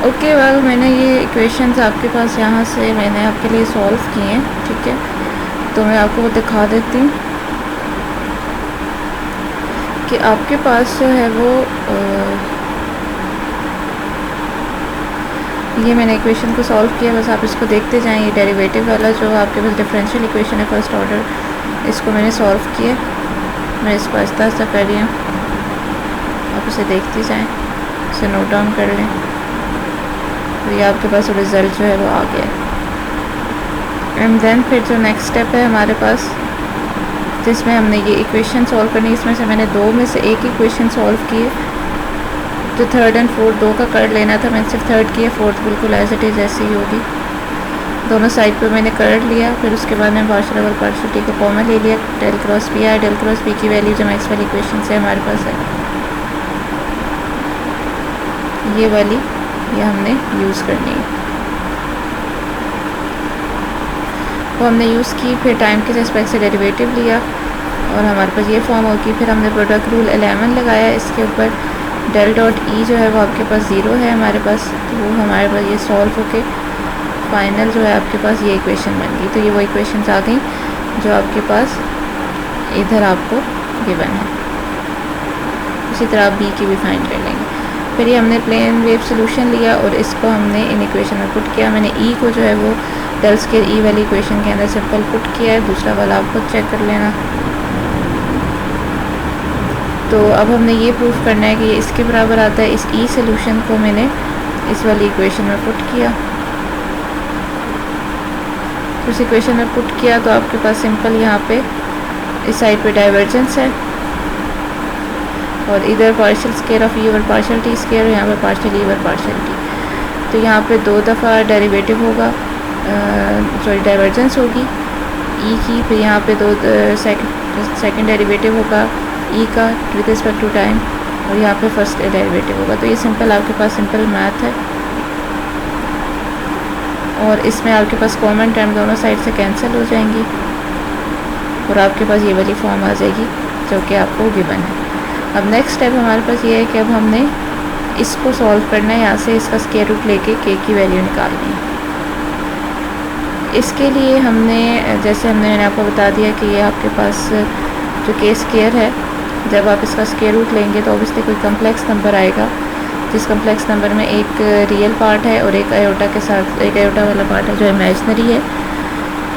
Okay well, मैंने ये equations आपके पास यहाँ से मैंने आपके लिए सॉल्व किए हैं, ठीक है। तो मैं आपको वो दिखा देती हूँ कि आपके पास जो है वो ये मैंने इक्वेशन को सॉल्व किया, बस आप इसको देखते जाएं। ये डेरिवेटिव वाला जो आपके पास डिफरेंशियल इक्वेशन है फर्स्ट ऑर्डर, इसको मैंने सॉल्व किया। मैं इसको आहिस्ता आहिस्ता कर रही हूँ, आप इसे देखते जाएं, इसे नोट डाउन कर लें। तो ये आपके पास रिज़ल्ट जो है वो आ गया। एंड देन फिर जो नेक्स्ट स्टेप है हमारे पास, जिसमें हमने ये इक्वेशन सॉल्व करनी है, इसमें से मैंने दो में से एक इक्वेशन सॉल्व किए। जो थर्ड एंड फोर्थ दो का कर लेना था, मैंने सिर्फ थर्ड किया, फोर्थ बिल्कुल एज इट इज़ ऐसी ही होगी। दोनों साइड पे मैंने कर लिया। फिर उसके बाद मैंने पार्शियल ओवर पार्शियल टी को कॉमन ले लिया। डेल क्रॉस पी आया, डेल क्रॉस पी की वैल्यू जो मैक्सवेल इक्वेशन से हमारे पास है, ये वाली, ये हमने यूज़ करनी है। वो हमने यूज़ की, फिर टाइम के रेस्पेक्ट से डेरिवेटिव लिया और हमारे पास ये फॉर्म होगी। फिर हमने प्रोडक्ट रूल 11 लगाया इसके ऊपर। डेल डॉट ई जो है वो आपके पास 0 है हमारे पास, तो वो हमारे पास ये सॉल्व होके फाइनल जो है आपके पास ये इक्वेशन बन गई। तो ये वो इक्वेशंस आ गई जो आपके पास इधर आपको गिवन है। इसी तरह आप बी की भी फाइंड कर लेंगे। फिर ये हमने प्लेन वेव सोल्यूशन लिया और इसको हमने इन इक्वेशन में पुट किया। मैंने ई को जो है वो डेल स्क्वायर ई वाली इक्वेशन के अंदर सिंपल पुट किया है, दूसरा वाला आप खुद चेक कर लेना। तो अब हमने ये प्रूफ करना है कि ये इसके बराबर आता है। इस ई सोल्यूशन को मैंने इस वाली इक्वेशन में पुट किया। तो इस इक्वेशन में पुट किया तो आपके पास सिंपल यहाँ पे इस साइड पे डाइवर्जेंस है और इधर partial square of E over partial T square, यहाँ पे पार्शियल ई ओवर पार्शियल टी। तो यहाँ पे दो दफ़ा डेरिवेटिव होगा, सॉरी डाइवर्जेंस होगी ई की। फिर यहाँ पे दो सेकंड डेरिवेटिव होगा ई का विद रिस्पेक्ट टू टाइम, और यहाँ पे फर्स्ट डेरिवेटिव होगा। तो ये सिंपल आपके पास सिंपल मैथ है। और इसमें आपके पास कॉमन टर्म दोनों साइड से कैंसिल हो जाएंगी और आपके पास ये वाली फॉर्म आ जाएगी जो कि आपको गिवन है। अब नेक्स्ट स्टेप हमारे पास ये है कि अब हमने इसको सॉल्व करना है, यहाँ से इसका स्क्वायर रूट लेके के की वैल्यू निकालनी है। इसके लिए हमने, जैसे मैंने आपको बता दिया कि ये आपके पास जो के स्क्वायर है, जब आप इसका स्क्वायर रूट लेंगे तो ऑब्वियसली कोई कम्प्लेक्स नंबर आएगा, जिस कम्प्लेक्स नंबर में एक रियल पार्ट है और एक आयोटा के साथ, एक आयोटा वाला पार्ट है जो इमेजिनरी है।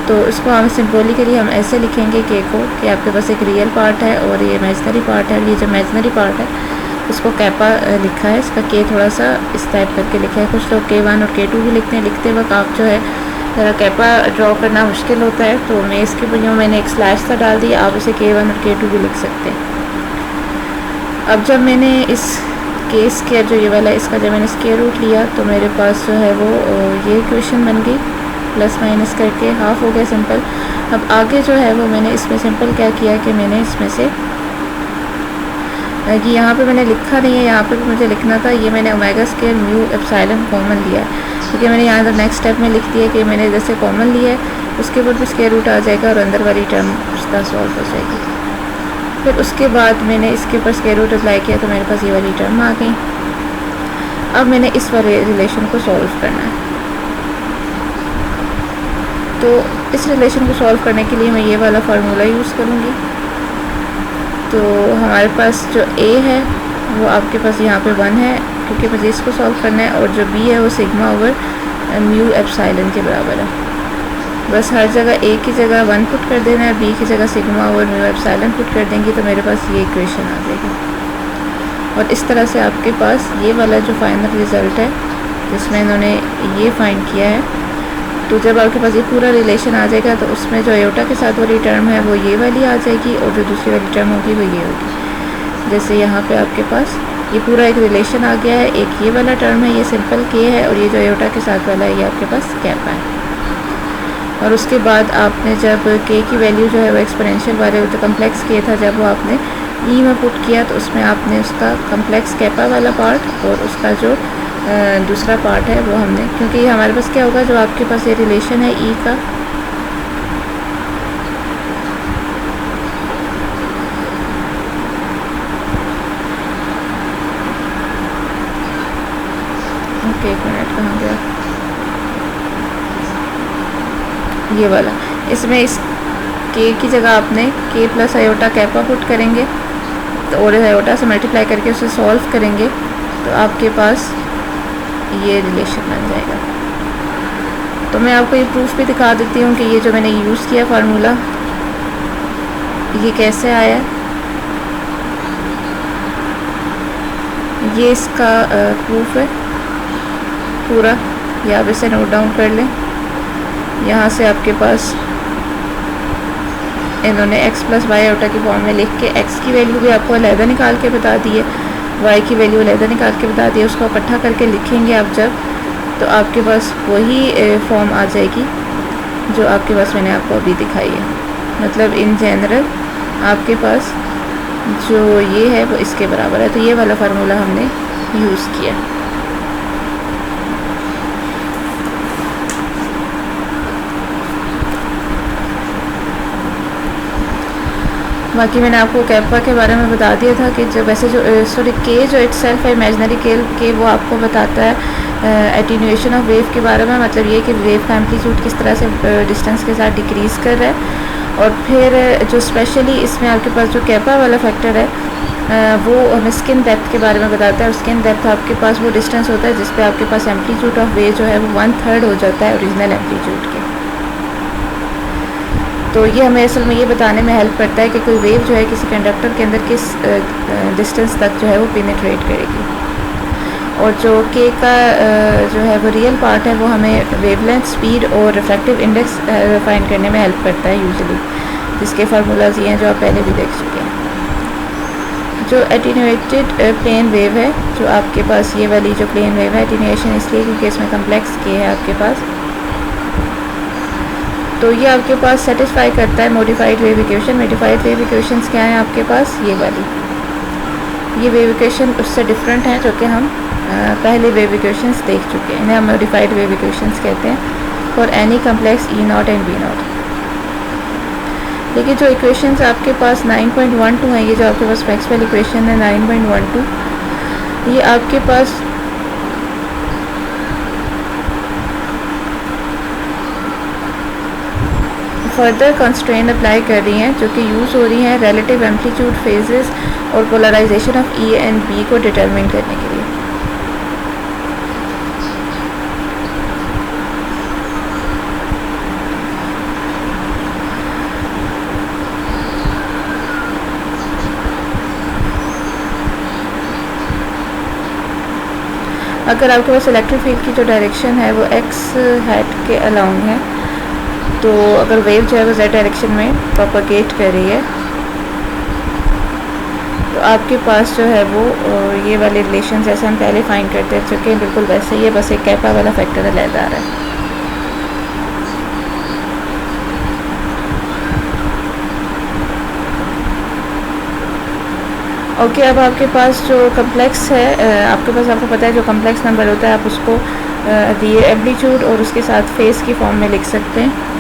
तो इसको हम सिंबॉलिकली हम ऐसे लिखेंगे के को कि आपके पास एक रियल पार्ट है और ये इमेजिनरी पार्ट है। ये जो इमेजिनरी पार्ट है उसको कैपा लिखा है, इसका के थोड़ा सा इस टाइप करके लिखा है। कुछ लोग K1 और K2 भी लिखते हैं। लिखते वक्त आप जो है ज़रा कैपा ड्रॉ करना मुश्किल होता है, तो मैं इसके बजाय मैंने एक स्लैश सा डाल दिया, आप इसे K1 और K2 भी लिख सकते हैं। अब जब मैंने इस के स्क्वायर जो ये वाला है, इसका जब मैंने स्क्वायर रूट लिया तो मेरे पास जो है वो ये इक्वेशन बन गई, प्लस माइनस करके हाफ हो गया सिंपल। अब आगे जो है वो मैंने इसमें सिंपल क्या किया कि मैंने इसमें से कि यहाँ पे मैंने लिखा नहीं है, यहाँ पे भी मुझे लिखना था, ये मैंने omega square mu epsilon common लिया है, क्योंकि मैंने यहाँ पर नेक्स्ट स्टेप में लिख दिया कि मैंने जैसे कॉमन लिया है उसके ऊपर भी स्क्वायर रूट आ जाएगा और अंदर वाली टर्म उसका सॉल्व हो जाएगी। फिर उसके बाद मैंने इसके ऊपर स्क्वायर रूट अप्लाई किया तो मेरे पास ये वाली टर्म आ गई। अब मैंने इस वाले रिलेशन को सॉल्व करना है। तो इस रिलेशन को सॉल्व करने के लिए मैं ये वाला फार्मूला यूज़ करूँगी। तो हमारे पास जो a है वो आपके पास यहाँ पे 1 है, क्योंकि मुझे इसको सॉल्व करना है, और जो b है वो सिग्मा ओवर म्यू एप्सिलॉन के बराबर है। बस हर जगह a की जगह 1 पुट कर देना है, b की जगह sigma over mu epsilon put कर देंगे तो मेरे पास ये इक्वेशन आ जाएगी। और इस तरह से आपके पास ये वाला जो फाइनल रिज़ल्ट है जिसमें इन्होंने ये फाइंड किया है, तो जब आपके पास ये पूरा रिलेशन आ जाएगा तो उसमें जो आयोटा के साथ वाली टर्म है वो ये वाली आ जाएगी और जो दूसरी वाली टर्म होगी वो ये होगी। जैसे यहाँ पे आपके पास ये पूरा एक रिलेशन आ गया है, एक ये वाला टर्म है, ये सिंपल के है, और ये जो आयोटा के साथ वाला है ये आपके पास कैपा है। और उसके बाद आपने जब के की वैल्यू जो है वो एक्सपोनेंशियल वाले तो कम्प्लेक्स के था, जब वो आपने ई में पुट किया तो उसमें आपने उसका कम्प्लेक्स कैपा वाला पार्ट और उसका जो दूसरा पार्ट है वो हमने, क्योंकि ये हमारे पास क्या होगा, जो आपके पास ये रिलेशन है ई का, ओके एक मिनट ये वाला, इसमें इस के की जगह आपने के प्लस आयोटा कैपा पुट करेंगे तो और आयोटा से मल्टीप्लाई करके उसे सॉल्व करेंगे तो आपके पास ये रिलेशन बन जाएगा। तो मैं आपको ये प्रूफ भी दिखा देती हूँ कि ये जो मैंने यूज़ किया फार्मूला ये कैसे आया। ये इसका प्रूफ है पूरा, ये आप इसे नोट डाउन कर लें। यहाँ से आपके पास इन्होंने x प्लस वाई आयोटा की फॉर्म में लिख के x की वैल्यू भी आपको अलहदा निकाल के बता दी है, y की वैल्यू अलहदा निकाल के बता दी है। उसको इकट्ठा करके लिखेंगे आप जब, तो आपके पास वही फॉर्म आ जाएगी जो आपके पास मैंने आपको अभी दिखाई है। मतलब इन जनरल आपके पास जो ये है वो इसके बराबर है। तो ये वाला फार्मूला हमने यूज़ किया। बाकी मैंने आपको कैपा के बारे में बता दिया था कि जो वैसे जो सॉरी के जो इटसेल्फ है इमेजिनरी के वो आपको बताता है एटीन्यूएशन ऑफ वेव के बारे में। मतलब ये कि वेव का एम्पलीट्यूड किस तरह से डिस्टेंस के साथ डिक्रीज़ कर रहा है। और फिर जो स्पेशली इसमें आपके पास जो कैपा वाला फैक्टर है वो हमें स्किन डेप्थ के बारे में बताता है। और स्किन डेप्थ आपके पास वो डिस्टेंस होता है जिस पे आपके पास एम्पलीट्यूड ऑफ वेव जो है वो 1/3 हो जाता है ओरिजिनल एम्पलीट्यूड के। तो ये हमें असल में ये बताने में हेल्प करता है कि कोई वेव जो है किसी कंडक्टर के अंदर किस डिस्टेंस तक जो है वो पेनिट्रेट करेगी। और जो के का जो है वो रियल पार्ट है वो हमें वेवलेंथ, स्पीड और रिफ्रैक्टिव इंडेक्स फाइंड करने में हेल्प करता है यूजुअली, जिसके फार्मूलाज ये हैं जो आप पहले भी देख चुके हैं। जो एटीन्यूएटेड प्लेन वेव है, जो आपके पास ये वाली जो प्लेन वेव है, एटीन्यूएशन इसलिए क्योंकि इसमें कम्प्लेक्स के है आपके पास, तो ये आपके पास सेटिस्फाई करता है modified wave equation. Modified wave equations क्या हैं आपके पास, ये वाली। ये वेव इक्वेशन उससे डिफरेंट है जो कि हम पहले वेव इक्वेशंस देख चुके हैं। इन्हें हम मॉडिफाइड वेव इक्वेशंस कहते हैं for any complex E naught and B naught. लेकिन जो इक्वेशंस आपके पास 9.12 हैं, ये जो आपके पास मैक्सवेल इक्वेशन है 9.12, ये आपके पास फर्दर कंस्ट्रेंट अप्लाई कर रही हैं जो कि यूज़ हो रही हैं रिलेटिव एम्पलीट्यूड, फेजेस और polarisation of E and B को डिटरमिन करने के लिए। अगर आपके पास इलेक्ट्रिक फील्ड की जो डायरेक्शन है वो एक्स हैट के अलाउंग है, तो अगर वेव जो है वो जेड डायरेक्शन में प्रोपगेट कर रही है, तो आपके पास जो है वो ये वाले रिलेशन जैसे हम पहले फाइंड करते चुके हैं बिल्कुल वैसे ही है, बस एक कैपा वाला फैक्टर अलग आ रहा है। ओके, अब आपके पास जो कम्प्लेक्स है आपके पास, आपको पता है जो कम्प्लेक्स नंबर होता है आप उसको दिए एम्पलीट्यूड और उसके साथ फेस की फॉर्म में लिख सकते हैं।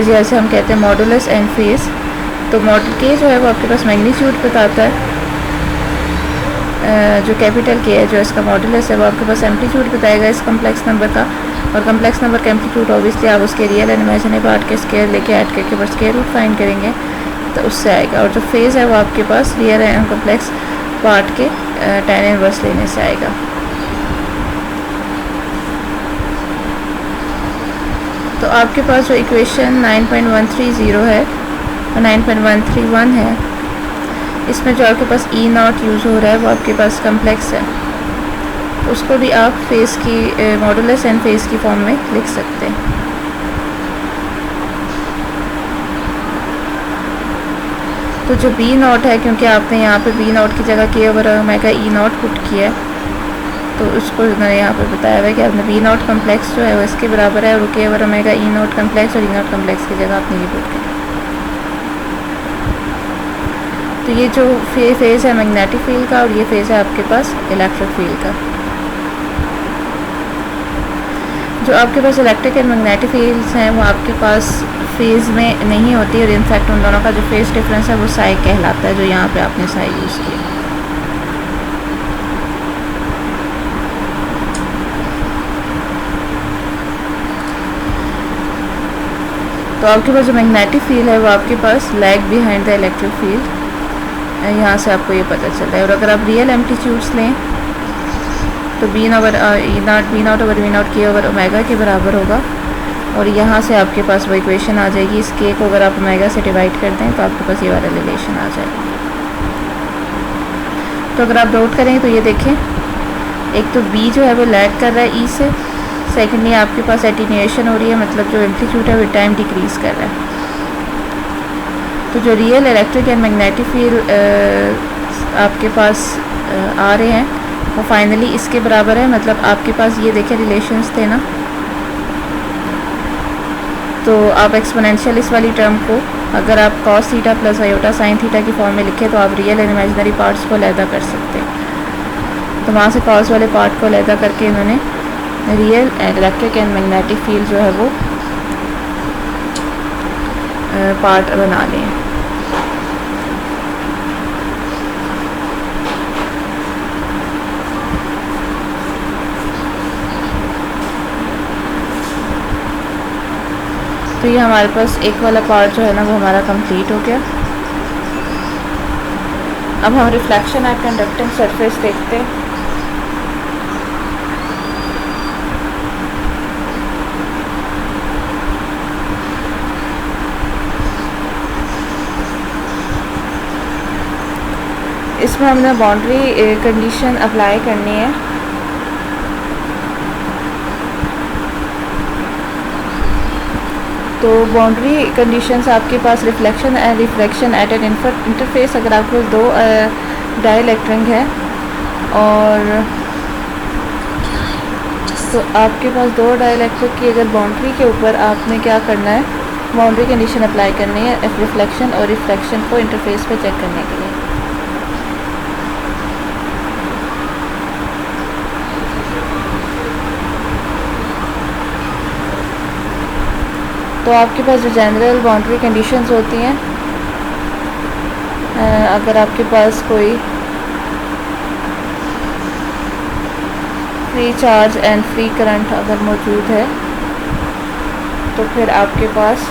जैसे हम कहते हैं मॉडुलस एंड फेस। तो मॉडल के जो है वो आपके पास मैग्नीट्यूड बताता है, जो कैपिटल के है जो इसका मॉडुलस है वो आपके पास एम्पलीट्यूड बताएगा इस कम्प्लेक्स नंबर का। और कम्प्लेक्स नंबर का एम्पलीट्यूड ऑब्वियसली आप उसके रियल एंड इमेजिनरी पार्ट के स्क्वायर लेके ऐड करके बस स्क्वायर रूट फाइंड करेंगे तो उससे आएगा। और जो फेज़ है वो आपके पास रियल एंड कम्प्लेक्स पार्ट के tan इनवर्स लेने से आएगा। तो आपके पास जो इक्वेशन 9.130 है और 9.131 है, इसमें जो आपके पास ई नॉट यूज़ हो रहा है वो आपके पास कम्प्लेक्स है, तो उसको भी आप फेस की मॉडुलस एंड फेस की फॉर्म में लिख सकते हैं। तो जो बी नॉट है, क्योंकि आपने यहाँ पे बी नॉट की जगह के over omega E not put किया है, तो उसको मैंने यहाँ पे बताया हुआ है कि आपने बी नॉट कम्प्लेक्स जो है वो इसके बराबर है और के over omega E not complex और ई नॉट कम्प्लेक्स की जगह आपने ये पुट किया। तो ये जो फेज़ है मैग्नेटिक फील्ड का और ये फेज़ है आपके पास इलेक्ट्रिक फील्ड का। जो आपके पास इलेक्ट्रिक एंड मैग्नेटिक फील्ड्स हैं वो आपके पास फेज़ में नहीं होती, और इनफैक्ट उन दोनों का जो फेज़ डिफरेंस है वो साई कहलाता है, जो यहाँ पे आपने साई यूज़ किया। तो आपके पास जो मैग्नेटिक फील्ड है वो आपके पास lag behind the electric field, यहाँ से आपको ये पता चल रहा है। और अगर आप रियल एम्पलीट्यूड्स लें तो B naught over V naught K over omega के बराबर होगा। और यहाँ से आपके पास वो इक्वेशन आ जाएगी। इस के को अगर आप ओमेगा से डिवाइड कर दें तो आपके पास ये वाला रिलेशन आ जाएगा। तो अगर आप डॉट करें तो ये देखें, एक तो बी जो है वो लैग कर रहा है ई से, सेकेंडली आपके पास एटीन्यूएशन हो रही है, मतलब जो एम्पलीट्यूड है वो टाइम डिक्रीज़ कर रहा है। तो जो real electric and magnetic field आपके पास आ रहे हैं वो फाइनली इसके बराबर है। मतलब आपके पास ये देखें रिलेशंस थे ना, तो आप एक्सपोनेंशियल इस वाली टर्म को अगर आप cos theta plus iota sine theta की फॉर्म में लिखें तो आप रियल एंड इमेजिनरी पार्ट्स को अलहदा कर सकते हैं। तो वहाँ से cos वाले पार्ट को अलहदा करके इन्होंने real and electric and magnetic field जो है वो पार्ट बना लिए हैं। तो ये हमारे पास एक वाला पार्ट जो है ना वो हमारा कंप्लीट हो गया। अब हम रिफ्लेक्शन एट कंडक्टिंग सरफेस देखते हैं। इसमें हमने बाउंड्री कंडीशन अप्लाई करनी है। तो बाउंड्री कंडीशंस आपके पास reflection and refraction at an interface, अगर आपके पास दो डाइलेक्ट्रिक है और तो आपके पास दो डाइलेक्ट्रिक की अगर बाउंड्री के ऊपर आपने क्या करना है, बाउंड्री कंडीशन अप्लाई करनी है रिफ्लेक्शन और रिफ्रैक्शन को इंटरफेस पे चेक करने के लिए। तो आपके पास जो जनरल बाउंड्री कंडीशंस होती हैं, अगर आपके पास कोई free charge and free current अगर मौजूद है तो फिर आपके पास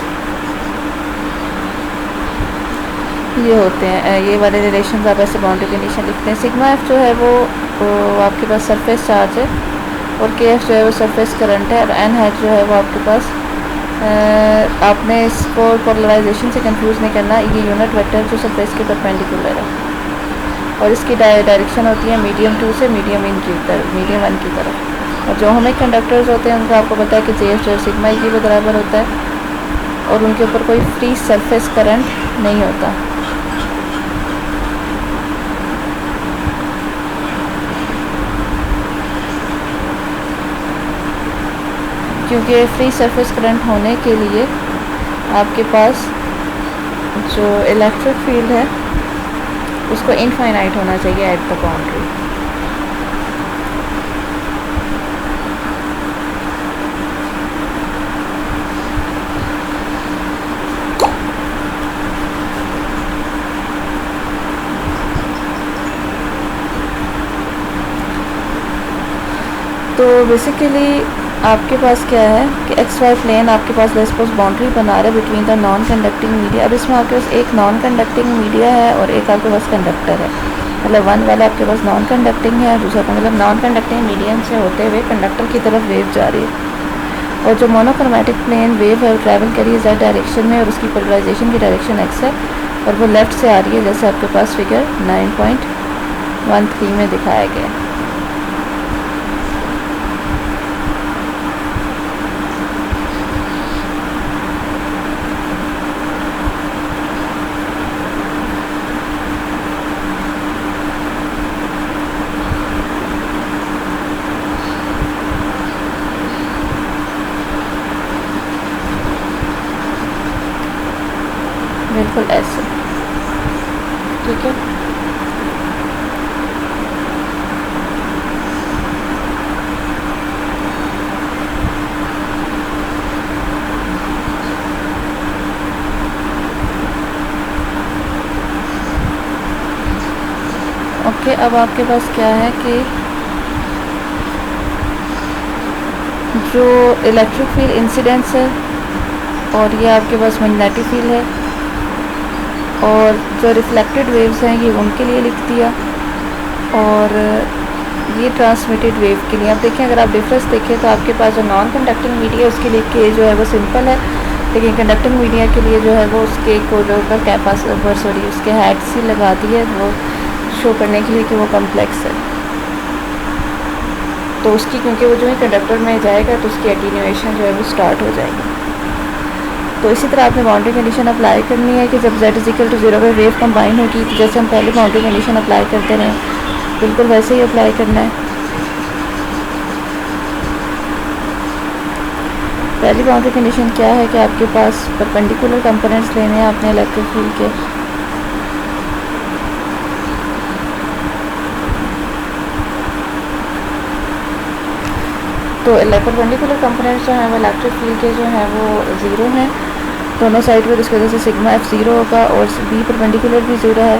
ये होते हैं, ये वाले रिलेशंस आप ऐसे बाउंड्री कंडीशन लिखते हैं। सिग्मा एफ जो है वो आपके पास सरफेस चार्ज है और के एफ जो है वो सरफेस करंट है और एन हैच जो है वो आपके पास आपने इसको पोलराइजेशन से कंफ्यूज नहीं करना, ये यूनिट वेक्टर जो सरफेस के परपेंडिकुलर है और इसकी डायरेक्शन होती है मीडियम 2 से मीडियम 1 की तरफ। और जो हमें कंडक्टर्स होते हैं उनको आपको पता है कि जे एफ जो सिग्मा ई के बराबर होता है और उनके ऊपर कोई फ्री सरफेस करंट नहीं होता। क्योंकि फ्री सरफेस करंट होने के लिए आपके पास जो इलेक्ट्रिक फील्ड है उसको इनफाइनाइट होना चाहिए एट द बाउंड्री। तो बेसिकली आपके पास क्या है कि एक्स वाई प्लेन आपके पास सपोज बाउंड्री बना रहा है between the non conducting media. अब इसमें आपके पास एक नॉन कंडक्टिंग मीडिया है और एक आपके पास कंडक्टर है। मतलब वन वाला आपके पास नॉन कंडक्टिंग है, दूसरा मतलब नॉन कंडक्टिंग मीडियम से होते हुए कंडक्टर की तरफ वेव जा रही है। और जो मोनोक्रोमैटिक प्लेन वेव है वो ट्रैवल करी है z डायरेक्शन में और उसकी पोलराइजेशन की डायरेक्शन एक्स है और वो लेफ़्ट से आ रही है, जैसे आपके पास फिगर 9.13 में दिखाया गया है। बिल्कुल ऐसे, ठीक है। ओके, अब आपके पास क्या है कि जो इलेक्ट्रिक फील्ड इंसिडेंस है और ये आपके पास मैग्नेटिक फील्ड है, और जो रिफ्लेक्टेड वेव्स हैं ये उनके लिए लिख दिया, और ये ट्रांसमिटेड वेव के लिए। आप देखें, अगर आप डिफरेंस देखें तो आपके पास जो नॉन कंडक्टिंग मीडिया उसके लिए के जो है वो सिंपल है, लेकिन कंडक्टिंग मीडिया के लिए जो है वो उसके कोडर का कैपासिटर सॉरी उसके हैड्स ही लगा दी है वो शो करने के लिए कि वो कम्प्लेक्स है। तो उसकी क्योंकि वो जो है कंडक्टर में जाएगा तो उसकी एटीन्यूएशन जो है वो स्टार्ट हो जाएगी। तो इसी तरह आपने बाउंड्री कंडीशन अप्लाई करनी है कि जब z = 0 पे वेव कंबाइन होगी, तो जैसे हम पहले बाउंड्री कंडीशन अप्लाई करते रहे बिल्कुल वैसे ही अप्लाई करना है। पहली बाउंड्री कंडीशन क्या है कि आपके पास परपेंडिकुलर कंपोनेंट्स लेने हैं अपने इलेक्ट्रिक फील्ड के। तो परपेंडिकुलर कंपोनेंट्स जो हैं वो इलेक्ट्रिक फील्ड के जो हैं वो ज़ीरो हैं दोनों साइड पर, इसकी वजह से सिग्मा f ज़ीरो होगा और बी परपेंडिकुलर भी ज़ीरो है।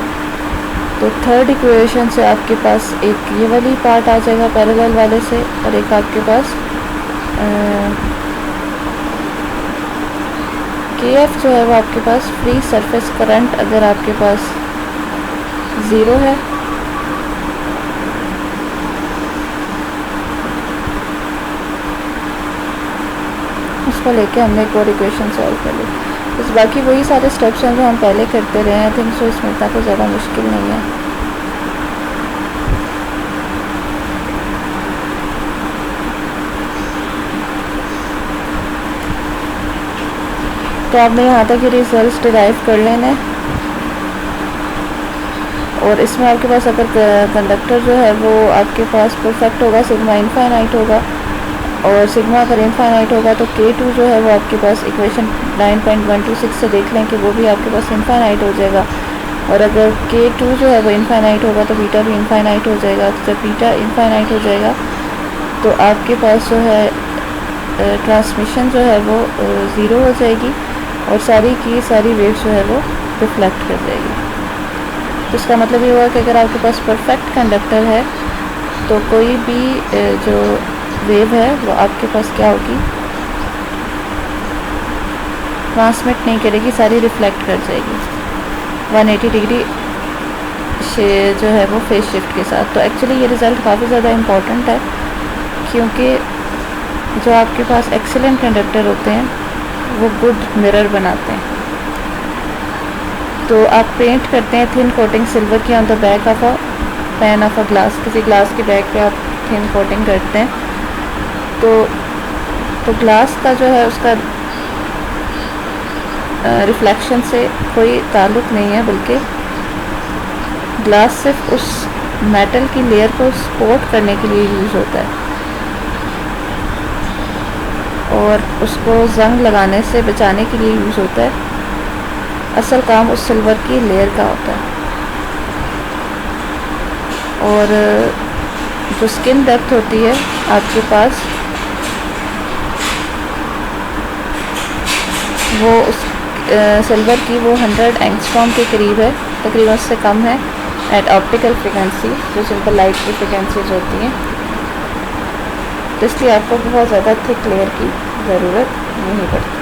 तो थर्ड इक्वेशन से आपके पास एक ये वाली पार्ट आ जाएगा पैरेलल वाले से, और एक आपके पास के एफ जो है वो आपके पास फ्री सरफेस करंट अगर आपके पास ज़ीरो है उसको लेके हमने एक और इक्वेशन सॉल्व कर ली। बस बाकी वही सारे स्टेप्स हैं जो हम पहले करते रहे हैं। आई थिंक सो इसमें इतना कोई ज़्यादा मुश्किल नहीं है। तो आपने यहाँ तक ये रिजल्ट डिराइव कर लेने, और इसमें आपके पास अगर कंडक्टर जो है वो आपके पास परफेक्ट होगा, सिग्मा इनफाइनाइट होगा, और सिग्मा अगर इनफाइनाइट होगा तो K2 जो है वो आपके पास इक्वेशन 9.126 से देख लें कि वो भी आपके पास इनफाइनाइट हो जाएगा, और अगर K2 जो है वो इनफाइनाइट होगा तो बीटा भी इनफाइनाइट हो जाएगा। तो जब बीटा इनफाइनाइट हो जाएगा तो आपके पास जो है ट्रांसमिशन जो है वो ज़ीरो हो जाएगी, और सारी की सारी वेव्स जो है वो रिफ्लेक्ट कर जाएगी। तो इसका मतलब ये हुआ कि अगर आपके पास परफेक्ट कंडक्टर है तो कोई भी जो वेव है वो आपके पास क्या होगी, ट्रांसमिट नहीं करेगी, सारी रिफ्लेक्ट कर जाएगी 180 डिग्री जो है वो फेज शिफ्ट के साथ। तो एक्चुअली ये रिज़ल्ट काफ़ी ज़्यादा इम्पॉर्टेंट है, क्योंकि जो आपके पास एक्सीलेंट कंडक्टर होते हैं वो गुड मिरर बनाते हैं। तो आप पेंट करते हैं थिन कोटिंग सिल्वर की on the back of a pan of a glass, किसी ग्लास के बैक पे आप थिन कोटिंग करते हैं, तो ग्लास का जो है उसका रिफ्लेक्शन से कोई ताल्लुक़ नहीं है, बल्कि ग्लास सिर्फ उस मेटल की लेयर को सपोर्ट करने के लिए यूज़ होता है, और उसको जंग लगाने से बचाने के लिए यूज़ होता है। असल काम उस सिल्वर की लेयर का होता है। और जो स्किन डेप्थ होती है आपके पास वो उस सिल्वर की वो 100 एंगस्ट्रॉम के करीब है, तकरीबन उससे कम है एट ऑप्टिकल फ्रिक्वेंसी, जो सिंपल लाइट की फ्रिक्वेंसीज होती हैं। तो इसलिए आपको बहुत ज़्यादा थिक लेयर की ज़रूरत नहीं पड़ती।